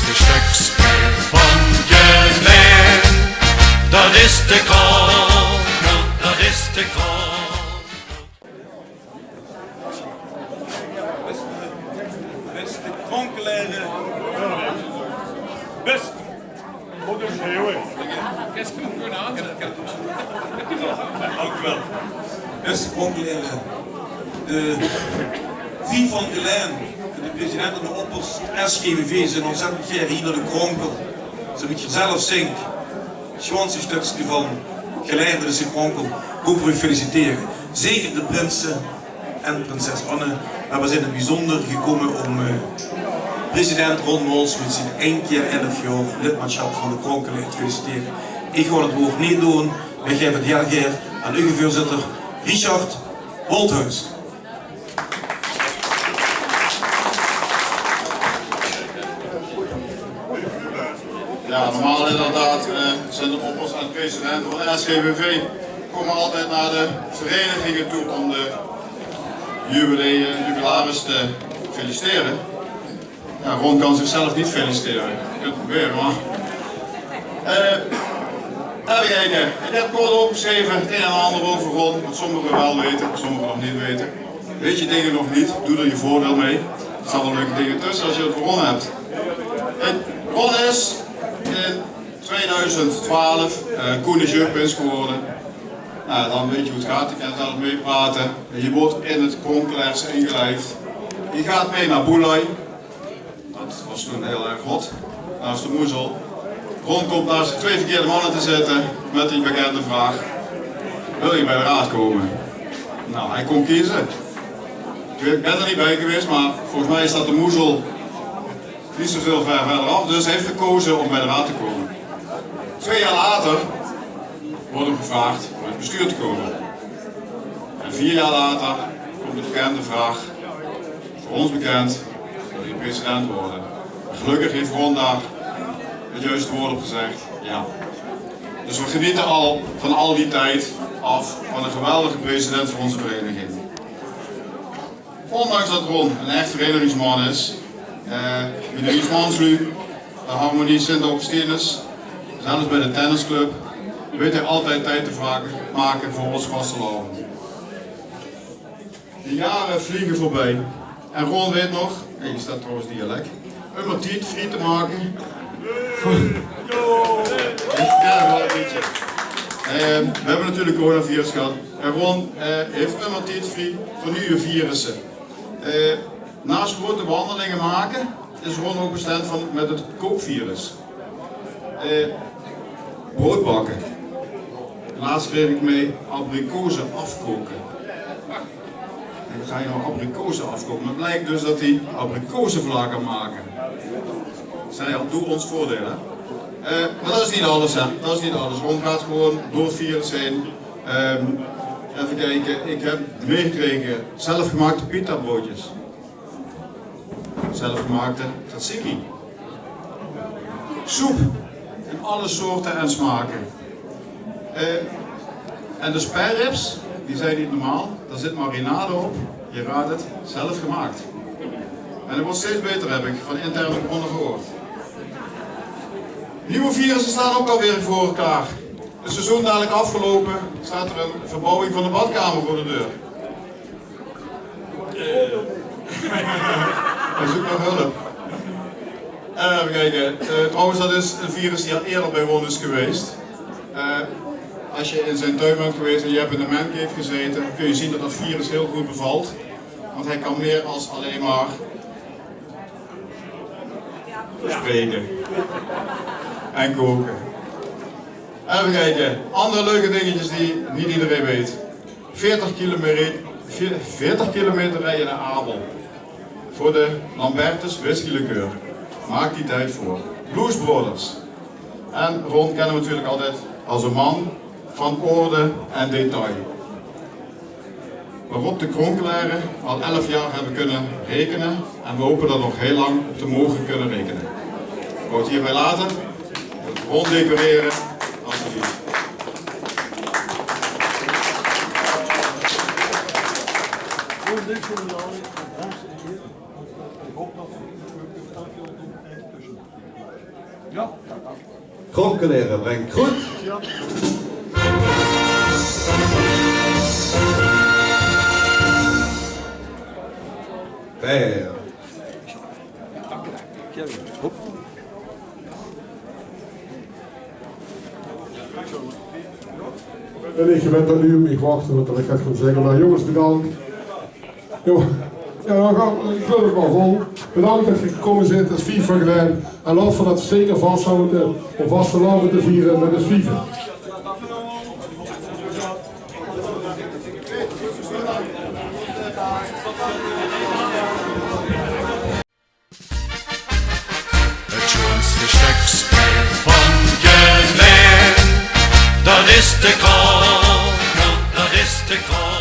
een stukje van Geleen. Dat is de kronkel, dat is de kronkel. Beste kronkelaren. Best. Wat is het, jongen? Dank u wel. Beste kronkelaren. Vie van Geleen, de president en de oppers, SGVV, zijn ontzettend geer hier naar de kronkel. Ze moet je zelf zinken. Schwanse stukje van Geleen, dat is de kronkel. Ook voor u feliciteren. Zeker de prinsen en prinses Anne. Maar we zijn in het bijzonder gekomen om president Ron Mols met zijn 1 keer 11 jaar lidmaatschap van de Kronkelaren te feliciteren. Ik ga het woord niet doen. Wij geven het heel graag aan uw voorzitter Richard Holthuis. Ja, normaal inderdaad zijn de oppers en presidenten van de SGVV komen altijd naar de verenigingen toe om de jubilaris te feliciteren. Ja, Ron kan zichzelf niet feliciteren. Je kunt het proberen, maar... even kijken. Ik heb kort opgeschreven het een en ander over Ron, wat sommigen wel weten, sommigen nog niet weten. Weet je dingen nog niet, doe er je voordeel mee. Er staan wel leuke dingen tussen als je het voor Ron hebt. Ron is in 2012 Koenigs jeugdprins geworden. Nou, dan weet je hoe het gaat, je kan zelf meepraten. Je wordt in het Kronkelaars ingelijfd. Je gaat mee naar Boelai. Dat was toen heel erg hot. Naast de Moezel. Ron komt naast de 2 verkeerde mannen te zitten met die bekende vraag: wil je bij de raad komen? Nou, hij kon kiezen. Ik ben er niet bij geweest, maar volgens mij staat de Moezel niet zoveel verder af, dus hij heeft gekozen om bij de raad te komen. 2 jaar later wordt hem gevraagd om in het bestuur te komen. En 4 jaar later komt de bekende vraag, voor ons bekend, wil je president worden. Gelukkig heeft Ron daar het juiste woord op gezegd, ja. Dus we genieten al van al die tijd af van een geweldige president van onze vereniging. Ondanks dat Ron een echt verenigingsman is, wie de Ismanslu, de Harmonie Sint-Augustinus, zelfs bij de tennisclub, weet hij altijd tijd te maken voor ons vastelavond. De jaren vliegen voorbij en Ron weet nog, hier staat trouwens dialect, een matiet friet te maken. Ja, wel een beetje. We hebben natuurlijk coronavirus gehad en Ron heeft een matiet friet voor nieuwe virussen. Naast grote behandelingen maken is Ron ook besmet met het kookvirus. Brood bakken. Laatst kreeg ik mee abrikozen afkoken. En dan ga je nou abrikozen afkoken. Maar het blijkt dus dat hij abrikozenvla kan maken. Ik zei al, doe ons voordeel, hè. Maar dat is niet alles, hè. Dat is niet alles. Ron gaat gewoon door het virus heen. Even kijken, ik heb meegekregen zelfgemaakte pita broodjes. Zelfgemaakte tzatziki. Soep in alle soorten en smaken. En de spijrrips, die zijn niet normaal. Daar zit marinade op. Je raadt het, zelf gemaakt. En het wordt steeds beter, heb ik van interne bronnen gehoord. Nieuwe virussen staan ook alweer voor klaar. Het seizoen dadelijk afgelopen, staat er een verbouwing van de badkamer voor de deur. Hij zoekt nog hulp. Even kijken. Trouwens, dat is een virus die al eerder bij Ron is geweest. Als je in zijn tuin bent geweest en je hebt in de mancave gezeten, kun je zien dat dat virus heel goed bevalt. Want hij kan meer als alleen maar spreken en koken. Even kijken, andere leuke dingetjes die niet iedereen weet. 40 kilometer rijden naar Abel. Voor de Lambertus whisky liqueur. Maak die tijd voor. Blues Brothers. En Ron kennen we natuurlijk altijd als een man van orde en detail. Waarop de Kronkelaren al 11 jaar hebben kunnen rekenen en we hopen dat nog heel lang te mogen kunnen rekenen. Ik wou het hierbij laten. Ron decoreren. Alsjeblieft. Ik hoop dat we elk jaar doen tussen. Kronkeleren brengt goed. Fair. En je bent er nu op me wachten, want ik ga het gewoon zeggen. Maar jongens, bedankt. Jongen, ja, ik wil het maar vol. Bedankt dat je gekomen bent, het is FIFA gedaan. En laten we dat zeker vasthouden om vastelavond te vieren met de FIFA. Het schoonste stuk spel van Geleen, dat is de koker, dat is de koker.